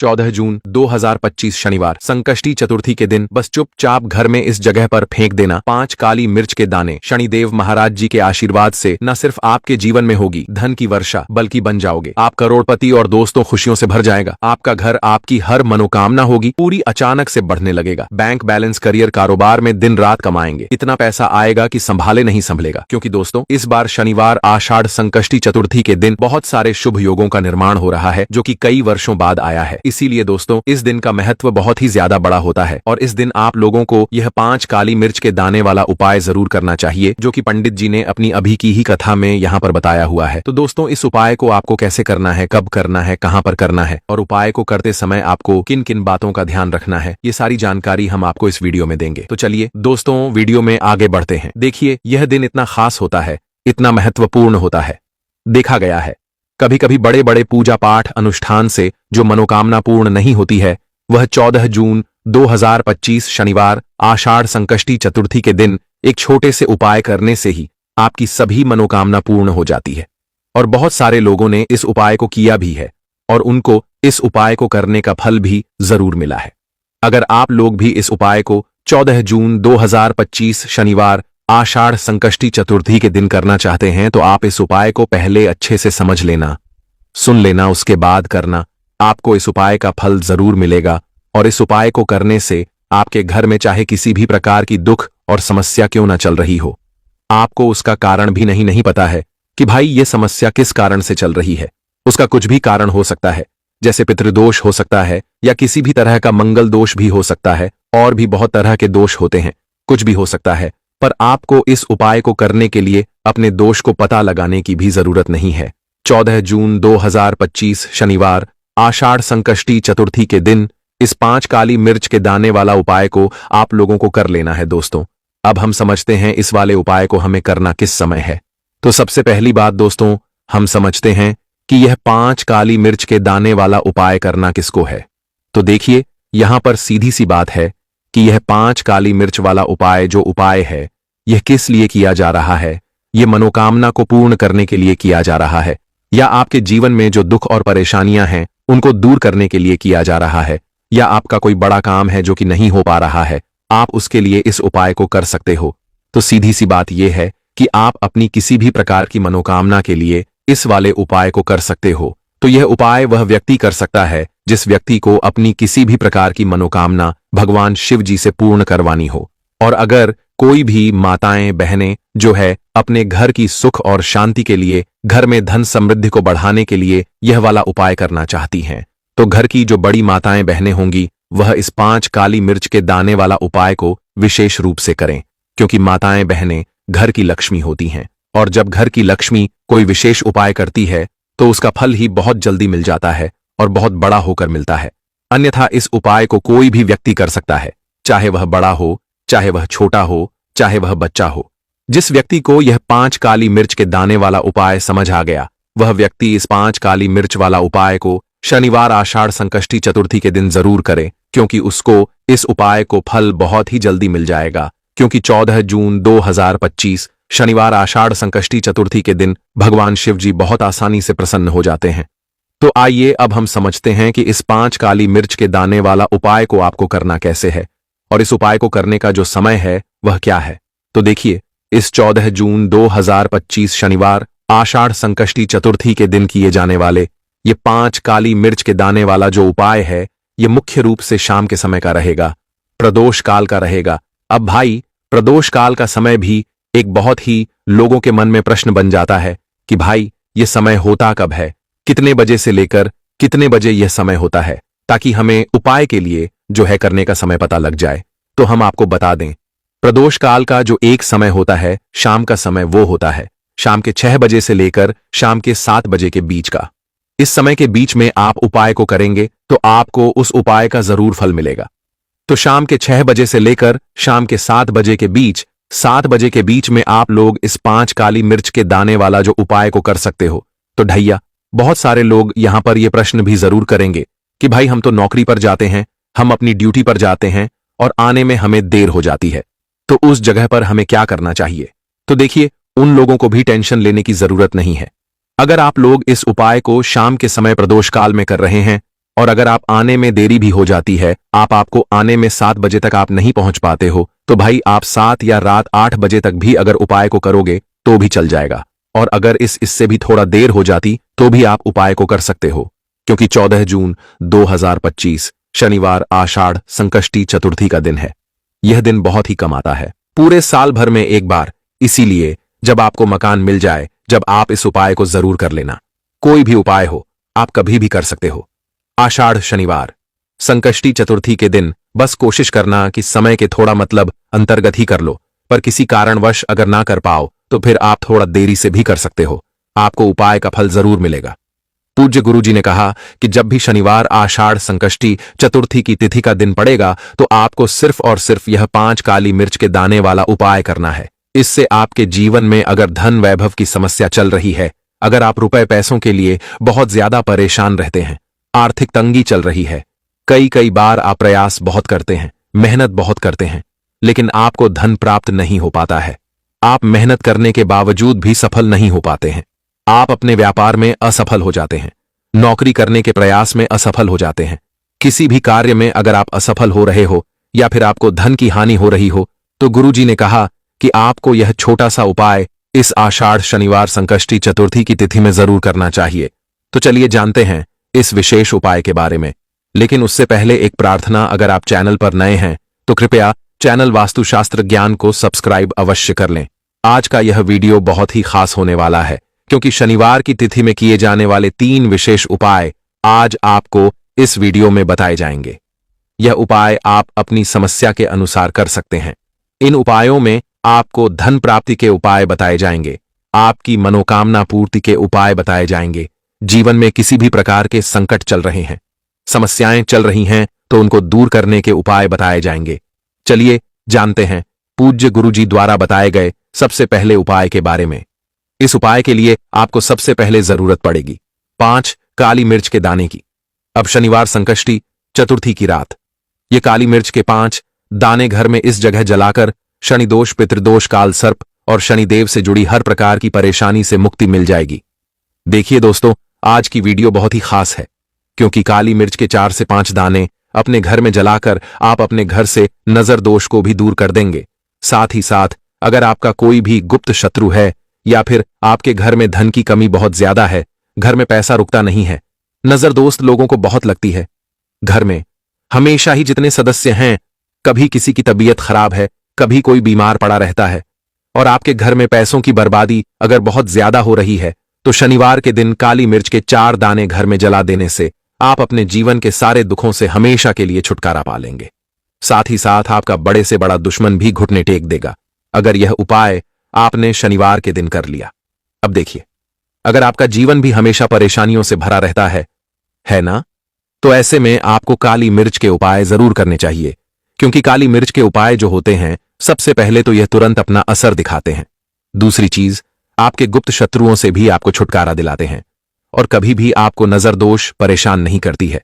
14 जून 2025 शनिवार संकष्टी चतुर्थी के दिन बस चुपचाप घर में इस जगह पर फेंक देना 5 काली मिर्च के दाने। शनिदेव महाराज जी के आशीर्वाद से न सिर्फ आपके जीवन में होगी धन की वर्षा, बल्कि बन जाओगे आप करोड़पति और दोस्तों खुशियों से भर जाएगा। आपका घर, आपकी हर मनोकामना होगी पूरी अचानक से बढ़ने लगेगा। बैंक बैलेंस, करियर, कारोबार में दिन रात कमाएंगे। इतना पैसा आएगा कि संभाले नहीं संभलेगा। क्योंकि दोस्तों इस बार शनिवार आषाढ़ संकष्टी चतुर्थी के दिन बहुत सारे शुभ योगों का निर्माण हो रहा है, जो कि कई वर्षों बाद आया है। इसीलिए दोस्तों इस दिन का महत्व बहुत ही ज्यादा बड़ा होता है और इस दिन आप लोगों को यह 5 काली मिर्च के दाने वाला उपाय जरूर करना चाहिए, जो कि पंडित जी ने अपनी अभी की ही कथा में यहाँ पर बताया हुआ है। तो दोस्तों इस उपाय को आपको कैसे करना है, कब करना है, कहाँ पर करना है और उपाय को करते समय आपको किन किन बातों का ध्यान रखना है, ये सारी जानकारी हम आपको इस वीडियो में देंगे। तो चलिए दोस्तों वीडियो में आगे बढ़ते हैं। देखिए यह दिन इतना खास होता है, इतना महत्वपूर्ण होता है। देखा गया है कभी कभी बड़े बड़े पूजा पाठ अनुष्ठान से जो मनोकामना पूर्ण नहीं होती है, वह 14 जून 2025 शनिवार आषाढ़ संकष्टी चतुर्थी के दिन एक छोटे से उपाय करने से ही आपकी सभी मनोकामना पूर्ण हो जाती है। और बहुत सारे लोगों ने इस उपाय को किया भी है और उनको इस उपाय को करने का फल भी जरूर मिला है। अगर आप लोग भी इस उपाय को 14 जून 2025 शनिवार आषाढ़ संकष्टी चतुर्थी के दिन करना चाहते हैं, तो आप इस उपाय को पहले अच्छे से समझ लेना, सुन लेना, उसके बाद करना। आपको इस उपाय का फल जरूर मिलेगा और इस उपाय को करने से आपके घर में चाहे किसी भी प्रकार की दुख और समस्या क्यों न चल रही हो, आपको उसका कारण भी नहीं पता है कि भाई ये समस्या किस कारण से चल रही है। उसका कुछ भी कारण हो सकता है, जैसे पितृदोष हो सकता है या किसी भी तरह का मंगल दोष भी हो सकता है, और भी बहुत तरह के दोष होते हैं, कुछ भी हो सकता है। पर आपको इस उपाय को करने के लिए अपने दोष को पता लगाने की भी जरूरत नहीं है। 14 जून 2025 शनिवार आषाढ़ संकष्टी चतुर्थी के दिन इस 5 काली मिर्च के दाने वाला उपाय को आप लोगों को कर लेना है। दोस्तों अब हम समझते हैं इस वाले उपाय को हमें करना किस समय है। तो सबसे पहली बात दोस्तों, हम समझते हैं कि यह 5 काली मिर्च के दाने वाला उपाय करना किसको है। तो देखिए यहां पर सीधी सी बात है कि यह 5 काली मिर्च वाला उपाय जो उपाय है, यह किस लिए किया जा रहा है। यह मनोकामना को पूर्ण करने के लिए किया जा रहा है, या आपके जीवन में जो दुख और परेशानियां हैं उनको दूर करने के लिए किया जा रहा है, या आपका कोई बड़ा काम है जो कि नहीं हो पा रहा है, आप उसके लिए इस उपाय को कर सकते हो। तो सीधी सी बात यह है कि आप अपनी किसी भी प्रकार की मनोकामना के लिए इस वाले उपाय को कर सकते हो। तो यह उपाय वह व्यक्ति कर सकता है जिस व्यक्ति को अपनी किसी भी प्रकार की मनोकामना भगवान शिव जी से पूर्ण करवानी हो। और अगर कोई भी माताएं बहनें जो है अपने घर की सुख और शांति के लिए, घर में धन समृद्धि को बढ़ाने के लिए यह वाला उपाय करना चाहती हैं, तो घर की जो बड़ी माताएं बहनें होंगी वह इस 5 काली मिर्च के दाने वाला उपाय को विशेष रूप से करें। क्योंकि माताएं बहनें घर की लक्ष्मी होती हैं और जब घर की लक्ष्मी कोई विशेष उपाय करती है तो उसका फल ही बहुत जल्दी मिल जाता है और बहुत बड़ा होकर मिलता है। अन्यथा इस उपाय को कोई भी व्यक्ति कर सकता है, चाहे वह बड़ा हो, चाहे वह छोटा हो, चाहे वह बच्चा हो। जिस व्यक्ति को यह 5 काली मिर्च के दाने वाला उपाय समझ आ गया, वह व्यक्ति इस 5 काली मिर्च वाला उपाय को शनिवार आषाढ़ संकष्टी चतुर्थी के दिन जरूर करे, क्योंकि उसको इस उपाय को फल बहुत ही जल्दी मिल जाएगा। क्योंकि 14 जून 2025 शनिवार आषाढ़ संकष्टी चतुर्थी के दिन भगवान शिव जी बहुत आसानी से प्रसन्न हो जाते हैं। तो आइए अब हम समझते हैं कि इस 5 काली मिर्च के दाने वाला उपाय को आपको करना कैसे है और इस उपाय को करने का जो समय है वह क्या है। तो देखिए इस 14 जून 2025 शनिवार आषाढ़ संकष्टी चतुर्थी के दिन किए जाने वाले ये 5 काली मिर्च के दाने वाला जो उपाय है, ये मुख्य रूप से शाम के समय का रहेगा, प्रदोष काल का रहेगा। अब भाई प्रदोष काल का समय भी एक बहुत ही लोगों के मन में प्रश्न बन जाता है कि भाई ये समय होता कब है, कितने बजे से लेकर कितने बजे यह समय होता है, ताकि हमें उपाय के लिए जो है करने का समय पता लग जाए। तो हम आपको बता दें, प्रदोष काल का जो एक समय होता है, शाम का समय, वो होता है शाम के 6 बजे से लेकर शाम के 7 बजे के बीच का। इस समय के बीच में आप उपाय को करेंगे तो आपको उस उपाय का जरूर फल मिलेगा। तो शाम के 6 बजे से लेकर शाम के 7 बजे के बीच, 7 बजे के बीच में आप लोग इस 5 काली मिर्च के दाने वाला जो उपाय को कर सकते हो। तो ढैया बहुत सारे लोग यहां पर यह प्रश्न भी जरूर करेंगे कि भाई हम तो नौकरी पर जाते हैं, हम अपनी ड्यूटी पर जाते हैं और आने में हमें देर हो जाती है, तो उस जगह पर हमें क्या करना चाहिए। तो देखिए उन लोगों को भी टेंशन लेने की जरूरत नहीं है। अगर आप लोग इस उपाय को शाम के समय प्रदोष काल में कर रहे हैं और अगर आप आने में देरी भी हो जाती है, आपको आने में 7 बजे तक आप नहीं पहुंच पाते हो, तो भाई आप 7 या रात 8 बजे तक भी अगर उपाय को करोगे तो भी चल जाएगा। और अगर इससे भी थोड़ा देर हो जाती तो भी आप उपाय को कर सकते हो, क्योंकि 14 जून 2025 शनिवार आषाढ़ संकष्टी चतुर्थी का दिन है। यह दिन बहुत ही कम आता है, पूरे साल भर में एक बार। इसीलिए जब आपको मकान मिल जाए, जब आप इस उपाय को जरूर कर लेना। कोई भी उपाय हो, आप कभी भी कर सकते हो। आषाढ़ शनिवार संकष्टी चतुर्थी के दिन बस कोशिश करना कि समय के थोड़ा मतलब अंतर्गत ही कर लो, पर किसी कारणवश अगर ना कर पाओ तो फिर आप थोड़ा देरी से भी कर सकते हो। आपको उपाय का फल जरूर मिलेगा। पूज्य गुरुजी ने कहा कि जब भी शनिवार आषाढ़ संकष्टी चतुर्थी की तिथि का दिन पड़ेगा तो आपको सिर्फ और सिर्फ यह 5 काली मिर्च के दाने वाला उपाय करना है। इससे आपके जीवन में अगर धन वैभव की समस्या चल रही है, अगर आप रुपए पैसों के लिए बहुत ज्यादा परेशान रहते हैं, आर्थिक तंगी चल रही है, कई बार आप प्रयास बहुत करते हैं, मेहनत बहुत करते हैं, लेकिन आपको धन प्राप्त नहीं हो पाता है, आप मेहनत करने के बावजूद भी सफल नहीं हो पाते हैं, आप अपने व्यापार में असफल हो जाते हैं, नौकरी करने के प्रयास में असफल हो जाते हैं, किसी भी कार्य में अगर आप असफल हो रहे हो या फिर आपको धन की हानि हो रही हो, तो गुरुजी ने कहा कि आपको यह छोटा सा उपाय इस आषाढ़ शनिवार संकष्टी चतुर्थी की तिथि में जरूर करना चाहिए। तो चलिए जानते हैं इस विशेष उपाय के बारे में। लेकिन उससे पहले एक प्रार्थना, अगर आप चैनल पर नए हैं तो कृपया चैनल वास्तुशास्त्र ज्ञान को सब्सक्राइब अवश्य कर लें। आज का यह वीडियो बहुत ही खास होने वाला है, क्योंकि शनिवार की तिथि में किए जाने वाले 3 विशेष उपाय आज आपको इस वीडियो में बताए जाएंगे। यह उपाय आप अपनी समस्या के अनुसार कर सकते हैं। इन उपायों में आपको धन प्राप्ति के उपाय बताए जाएंगे, आपकी मनोकामना पूर्ति के उपाय बताए जाएंगे। जीवन में किसी भी प्रकार के संकट चल रहे हैं, समस्याएं चल रही हैं, तो उनको दूर करने के उपाय बताए जाएंगे। चलिए जानते हैं पूज्य गुरुजी द्वारा बताए गए सबसे पहले उपाय के बारे में। इस उपाय के लिए आपको सबसे पहले जरूरत पड़ेगी 5 काली मिर्च के दाने की। अब शनिवार संकष्टी चतुर्थी की रात ये काली मिर्च के 5 दाने घर में इस जगह जलाकर शनिदोष, पितृदोष, काल सर्प और शनिदेव से जुड़ी हर प्रकार की परेशानी से मुक्ति मिल जाएगी। देखिए दोस्तों, आज की वीडियो बहुत ही खास है, क्योंकि काली मिर्च के 4 से 5 दाने अपने घर में जलाकर आप अपने घर से नजर दोष को भी दूर कर देंगे। साथ ही साथ अगर आपका कोई भी गुप्त शत्रु है या फिर आपके घर में धन की कमी बहुत ज्यादा है, घर में पैसा रुकता नहीं है, नजर दोस्त लोगों को बहुत लगती है, घर में हमेशा ही जितने सदस्य हैं, कभी किसी की तबीयत खराब है, कभी कोई बीमार पड़ा रहता है, और आपके घर में पैसों की बर्बादी अगर बहुत ज्यादा हो रही है, तो शनिवार के दिन काली मिर्च के 4 दाने घर में जला देने से आप अपने जीवन के सारे दुखों से हमेशा के लिए छुटकारा पा लेंगे। साथ ही साथ आपका बड़े से बड़ा दुश्मन भी घुटने टेक देगा, अगर यह उपाय आपने शनिवार के दिन कर लिया। अब देखिए, अगर आपका जीवन भी हमेशा परेशानियों से भरा रहता है ना, तो ऐसे में आपको काली मिर्च के उपाय जरूर करने चाहिए, क्योंकि काली मिर्च के उपाय जो होते हैं, सबसे पहले तो यह तुरंत अपना असर दिखाते हैं। दूसरी चीज, आपके गुप्त शत्रुओं से भी आपको छुटकारा दिलाते हैं और कभी भी आपको नजर दोष परेशान नहीं करती है।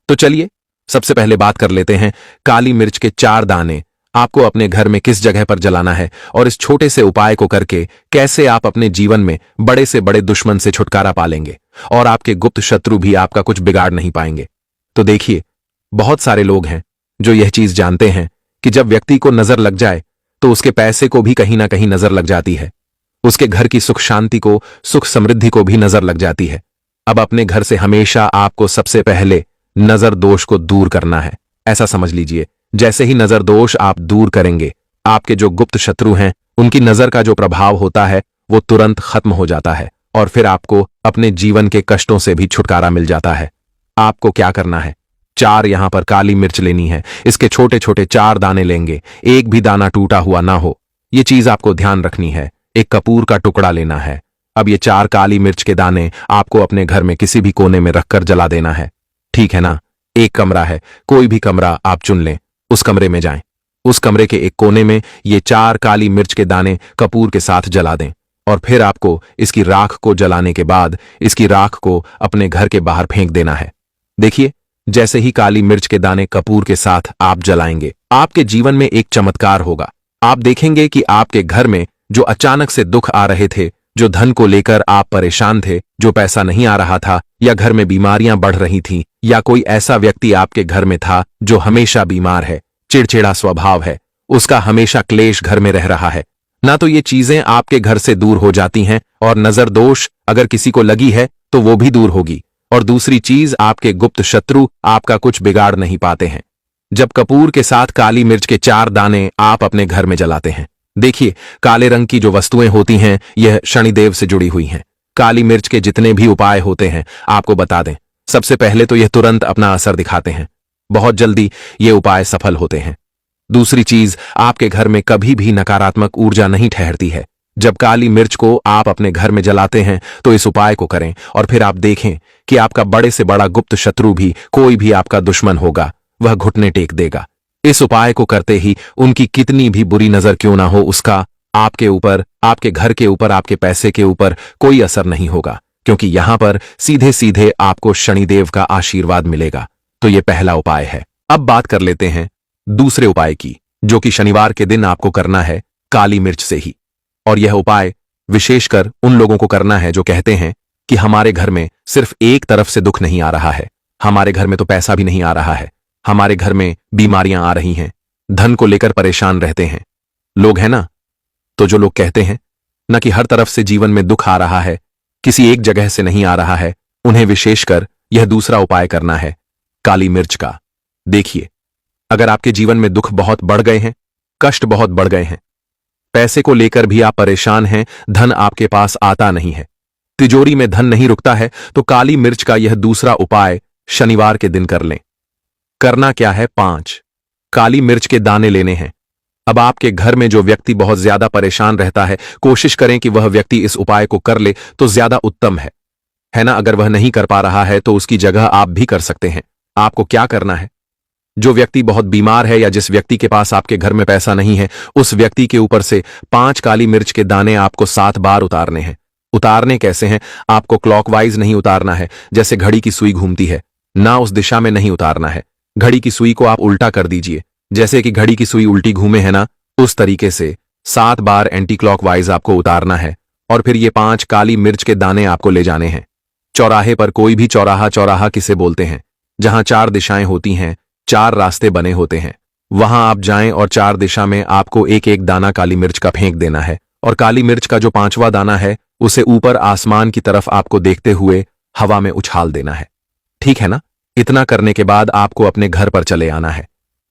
तो चलिए सबसे पहले बात कर लेते हैं काली मिर्च के 4 दाने आपको अपने घर में किस जगह पर जलाना है, और इस छोटे से उपाय को करके कैसे आप अपने जीवन में बड़े से बड़े दुश्मन से छुटकारा पालेंगे और आपके गुप्त शत्रु भी आपका कुछ बिगाड़ नहीं पाएंगे। तो देखिए, बहुत सारे लोग हैं जो यह चीज जानते हैं कि जब व्यक्ति को नजर लग जाए तो उसके पैसे को भी कहीं ना कहीं नजर लग जाती है, उसके घर की सुख शांति को, सुख समृद्धि को भी नजर लग जाती है। अब अपने घर से हमेशा आपको सबसे पहले नजर दोष को दूर करना है। ऐसा समझ लीजिए, जैसे ही नजर दोष आप दूर करेंगे, आपके जो गुप्त शत्रु हैं उनकी नजर का जो प्रभाव होता है वो तुरंत खत्म हो जाता है और फिर आपको अपने जीवन के कष्टों से भी छुटकारा मिल जाता है। आपको क्या करना है, 4 यहां पर काली मिर्च लेनी है, इसके छोटे छोटे 4 दाने लेंगे, एक भी दाना टूटा हुआ ना हो, ये चीज आपको ध्यान रखनी है। एक कपूर का टुकड़ा लेना है। अब ये 4 काली मिर्च के दाने आपको अपने घर में किसी भी कोने में रखकर जला देना है, ठीक है ना। एक कमरा है, कोई भी कमरा आप चुन लें, उस कमरे में जाएं, उस कमरे के एक कोने में ये 4 काली मिर्च के दाने कपूर के साथ जला दें और फिर आपको इसकी राख को जलाने के बाद इसकी राख को अपने घर के बाहर फेंक देना है। देखिए, जैसे ही काली मिर्च के दाने कपूर के साथ आप जलाएंगे, आपके जीवन में एक चमत्कार होगा। आप देखेंगे कि आपके घर में जो अचानक से दुख आ रहे थे जो धन को लेकर आप परेशान थे, जो पैसा नहीं आ रहा था, या घर में बीमारियां बढ़ रही थीं, या कोई ऐसा व्यक्ति आपके घर में था जो हमेशा बीमार है, चिड़चिड़ा स्वभाव है, उसका हमेशा क्लेश घर में रह रहा है, ना तो ये चीजें आपके घर से दूर हो जाती हैं, और नजर दोष अगर किसी को लगी है तो वो भी दूर होगी। और दूसरी चीज, आपके गुप्त शत्रु आपका कुछ बिगाड़ नहीं पाते हैं। जब कपूर के साथ काली मिर्च के 4 दाने आप अपने घर में जलाते हैं, देखिए काले रंग की जो वस्तुएं होती हैं यह शनिदेव से जुड़ी हुई हैं। काली मिर्च के जितने भी उपाय होते हैं आपको बता दें, सबसे पहले तो यह तुरंत अपना असर दिखाते हैं, बहुत जल्दी ये उपाय सफल होते हैं। दूसरी चीज, आपके घर में कभी भी नकारात्मक ऊर्जा नहीं ठहरती है। जब काली मिर्च को आप अपने घर में जलाते हैं तो इस उपाय को करें और फिर आप देखें कि आपका बड़े से बड़ा गुप्त शत्रु भी, कोई भी आपका दुश्मन होगा, वह घुटने टेक देगा। इस उपाय को करते ही उनकी कितनी भी बुरी नजर क्यों ना हो, उसका आपके ऊपर, आपके घर के ऊपर, आपके पैसे के ऊपर कोई असर नहीं होगा, क्योंकि यहां पर सीधे सीधे आपको शनिदेव का आशीर्वाद मिलेगा। तो यह पहला उपाय है। अब बात कर लेते हैं दूसरे उपाय की, जो कि शनिवार के दिन आपको करना है काली मिर्च से ही। और यह उपाय विशेषकर उन लोगों को करना है जो कहते हैं कि हमारे घर में सिर्फ एक तरफ से दुख नहीं आ रहा है, हमारे घर में तो पैसा भी नहीं आ रहा है, हमारे घर में बीमारियां आ रही हैं, धन को लेकर परेशान रहते हैं लोग, है ना। तो जो लोग कहते हैं ना कि हर तरफ से जीवन में दुख आ रहा है, किसी एक जगह से नहीं आ रहा है, उन्हें विशेषकर यह दूसरा उपाय करना है काली मिर्च का। देखिए, अगर आपके जीवन में दुख बहुत बढ़ गए हैं, कष्ट बहुत बढ़ गए हैं, पैसे को लेकर भी आप परेशान हैं, धन आपके पास आता नहीं है, तिजोरी में धन नहीं रुकता है, तो काली मिर्च का यह दूसरा उपाय शनिवार के दिन कर लें। करना क्या है, 5 काली मिर्च के दाने लेने हैं। अब आपके घर में जो व्यक्ति बहुत ज्यादा परेशान रहता है, कोशिश करें कि वह व्यक्ति इस उपाय को कर ले तो ज्यादा उत्तम है ना। अगर वह नहीं कर पा रहा है तो उसकी जगह आप भी कर सकते हैं। आपको क्या करना है, जो व्यक्ति बहुत बीमार है या जिस व्यक्ति के पास आपके घर में पैसा नहीं है, उस व्यक्ति के ऊपर से 5 काली मिर्च के दाने आपको 7 बार उतारने हैं। उतारने कैसे हैं, आपको क्लॉकवाइज नहीं उतारना है, जैसे घड़ी की सुई घूमती है ना, उस दिशा में नहीं उतारना है। घड़ी की सुई को आप उल्टा कर दीजिए, जैसे कि घड़ी की सुई उल्टी घूमे है ना, उस तरीके से 7 बार एंटी क्लॉकवाइज आपको उतारना है। और फिर ये 5 काली मिर्च के दाने आपको ले जाने हैं चौराहे पर। कोई भी चौराहा, चौराहा किसे बोलते हैं, जहां 4 दिशाएं होती हैं, 4 रास्ते बने होते हैं, वहां आप जाएं और 4 दिशा में आपको एक एक दाना काली मिर्च का फेंक देना है। और काली मिर्च का जो 5वां दाना है उसे ऊपर आसमान की तरफ आपको देखते हुए हवा में उछाल देना है, ठीक है ना। इतना करने के बाद आपको अपने घर पर चले आना है।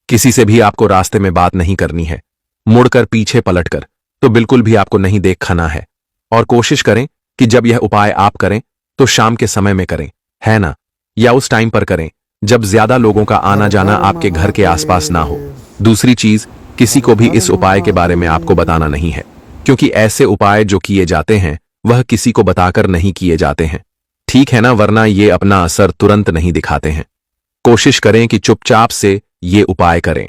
किसी से भी आपको रास्ते में बात नहीं करनी है, मुड़कर पीछे पलटकर तो बिल्कुल भी आपको नहीं देखना है। और कोशिश करें कि जब यह उपाय आप करें तो शाम के समय में करें, है ना, या उस टाइम पर करें जब ज्यादा लोगों का आना जाना आपके घर के आसपास ना हो। दूसरी चीज, किसी को भी इस उपाय के बारे में आपको बताना नहीं है, क्योंकि ऐसे उपाय जो किए जाते हैं वह किसी को बताकर नहीं किए जाते हैं, ठीक है ना, वरना ये अपना असर तुरंत नहीं दिखाते हैं। कोशिश करें कि चुपचाप से ये उपाय करें।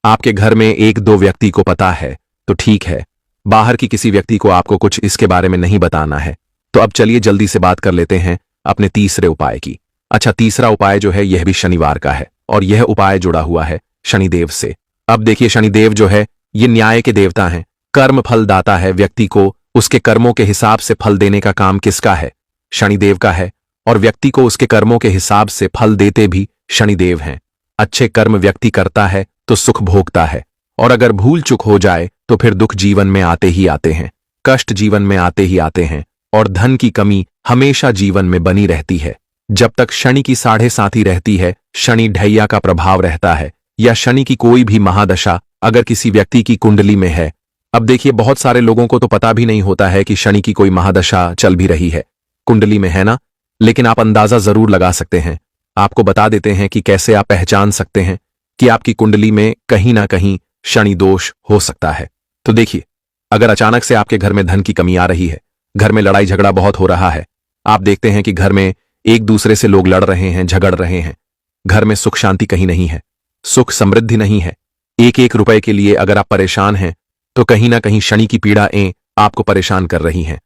आपके घर में 1-2 व्यक्ति को पता है तो ठीक है, बाहर की किसी व्यक्ति को आपको कुछ इसके बारे में नहीं बताना है। तो अब चलिए जल्दी से बात कर लेते हैं अपने तीसरे उपाय की। अच्छा, तीसरा उपाय जो है यह भी शनिवार का है और यह उपाय जुड़ा हुआ है शनिदेव से। अब देखिए, शनिदेव जो है ये न्याय के देवता हैं, कर्म फल दाता है। व्यक्ति को उसके कर्मों के हिसाब से फल देने का काम किसका है, शनिदेव का है। और व्यक्ति को उसके कर्मों के हिसाब से फल देते भी शनिदेव हैं। अच्छे कर्म व्यक्ति करता है तो सुख भोगता है, और अगर भूल चूक हो जाए तो फिर दुख जीवन में आते ही आते हैं, कष्ट जीवन में आते ही आते हैं, और धन की कमी हमेशा जीवन में बनी रहती है। जब तक शनि की 7.5 रहती है, शनि ढैया का प्रभाव रहता है, या शनि की कोई भी महादशा अगर किसी व्यक्ति की कुंडली में है। अब देखिए, बहुत सारे लोगों को तो पता भी नहीं होता है कि शनि की कोई महादशा चल भी रही है कुंडली में, है ना, लेकिन आप अंदाजा जरूर लगा सकते हैं। आपको बता देते हैं कि कैसे आप पहचान सकते हैं कि आपकी कुंडली में कहीं ना कहीं शनि दोष हो सकता है। तो देखिए, अगर अचानक से आपके घर में धन की कमी आ रही है, घर में लड़ाई झगड़ा बहुत हो रहा है, आप देखते हैं कि घर में एक दूसरे से लोग लड़ रहे हैं, झगड़ रहे हैं, घर में सुख शांति कहीं नहीं है, सुख समृद्धि नहीं है, 1-1 रुपए के लिए अगर आप परेशान हैं तो कहीं ना कहीं शनि की पीड़ाएं आपको परेशान कर रही हैं।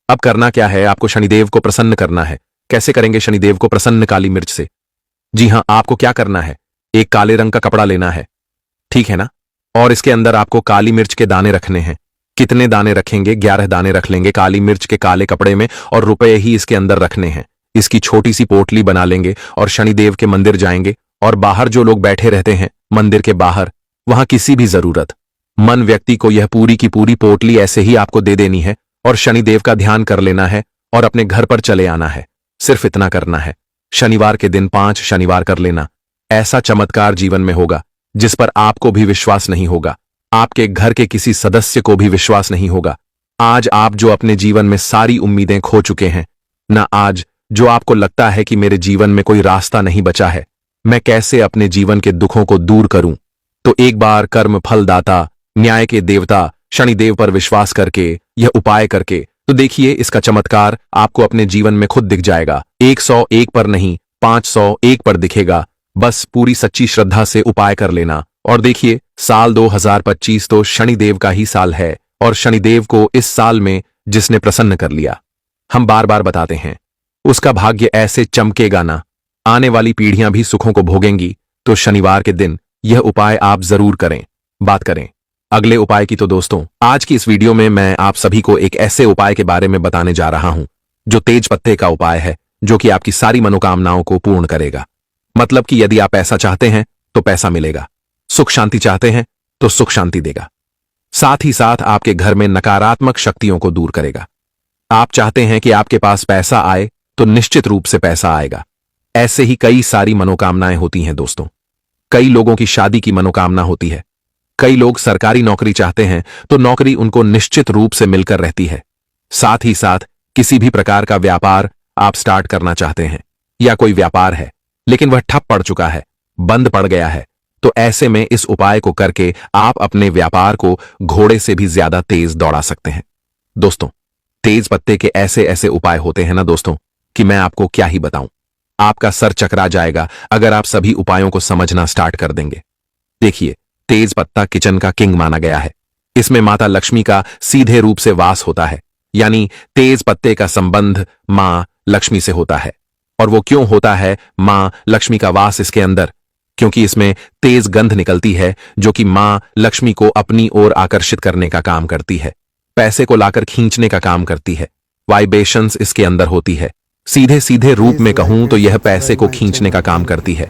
अब करना क्या है, आपको शनिदेव को प्रसन्न करना है। कैसे करेंगे शनिदेव को प्रसन्न काली मिर्च से? जी हां, आपको क्या करना है, एक काले रंग का कपड़ा लेना है, ठीक है ना, और इसके अंदर आपको काली मिर्च के दाने रखने हैं। कितने दाने रखेंगे? 11 दाने रख लेंगे काली मिर्च के काले कपड़े में, और रुपए ही इसके अंदर रखने हैं। इसकी छोटी सी पोटली बना लेंगे और शनिदेव के मंदिर जाएंगे, और बाहर जो लोग बैठे रहते हैं मंदिर के बाहर, वहां किसी भी जरूरत मन व्यक्ति को यह पूरी की पूरी पोटली ऐसे ही आपको दे देनी है, और शनिदेव का ध्यान कर लेना है और अपने घर पर चले आना है। सिर्फ इतना करना है। शनिवार के दिन 5 शनिवार कर लेना। ऐसा चमत्कार जीवन में होगा जिस पर आपको भी विश्वास नहीं होगा, आपके घर के किसी सदस्य को भी विश्वास नहीं होगा। आज आप जो अपने जीवन में सारी उम्मीदें खो चुके हैं ना, आज जो आपको लगता है कि मेरे जीवन में कोई रास्ता नहीं बचा है, मैं कैसे अपने जीवन के दुखों को दूर करूं, तो एक बार कर्म फलदाता न्याय के देवता शनिदेव पर विश्वास करके, यह उपाय करके तो देखिए, इसका चमत्कार आपको अपने जीवन में खुद दिख जाएगा। 101 पर नहीं, 501 पर दिखेगा। बस पूरी सच्ची श्रद्धा से उपाय कर लेना। और देखिए, साल 2025 तो शनिदेव का ही साल है, और शनिदेव को इस साल में जिसने प्रसन्न कर लिया, हम बार बार बताते हैं, उसका भाग्य ऐसे चमकेगा ना, आने वाली पीढ़ियां भी सुखों को भोगेंगी। तो शनिवार के दिन यह उपाय आप जरूर करें। बात करें अगले उपाय की, तो दोस्तों आज की इस वीडियो में मैं आप सभी को एक ऐसे उपाय के बारे में बताने जा रहा हूं जो तेज पत्ते का उपाय है, जो कि आपकी सारी मनोकामनाओं को पूर्ण करेगा। मतलब कि यदि आप पैसा चाहते हैं तो पैसा मिलेगा, सुख शांति चाहते हैं तो सुख शांति देगा, साथ ही साथ आपके घर में नकारात्मक शक्तियों को दूर करेगा। आप चाहते हैं कि आपके पास पैसा आए तो निश्चित रूप से पैसा आएगा। ऐसे ही कई सारी मनोकामनाएं होती हैं दोस्तों। कई लोगों की शादी की मनोकामना होती है, कई लोग सरकारी नौकरी चाहते हैं तो नौकरी उनको निश्चित रूप से मिलकर रहती है। साथ ही साथ किसी भी प्रकार का व्यापार आप स्टार्ट करना चाहते हैं, या कोई व्यापार है लेकिन वह ठप पड़ चुका है, बंद पड़ गया है, तो ऐसे में इस उपाय को करके आप अपने व्यापार को घोड़े से भी ज्यादा तेज दौड़ा सकते हैं। दोस्तों, तेज पत्ते के ऐसे ऐसे उपाय होते हैं ना दोस्तों, कि मैं आपको क्या ही बताऊं। आपका सर चकरा जाएगा अगर आप सभी उपायों को समझना स्टार्ट कर देंगे। देखिए, तेज पत्ता किचन का किंग माना गया है। इसमें माता लक्ष्मी का सीधे रूप से वास होता है, यानी तेज पत्ते का संबंध मां लक्ष्मी से होता है। और वो क्यों होता है मां लक्ष्मी का वास इसके अंदर? क्योंकि इसमें तेज गंध निकलती है जो कि मां लक्ष्मी को अपनी ओर आकर्षित करने का काम करती है, पैसे को लाकर खींचने का काम करती है। वाइब्रेशंस इसके अंदर होती है। सीधे सीधे रूप में कहूं तो यह पैसे को खींचने का काम करती है।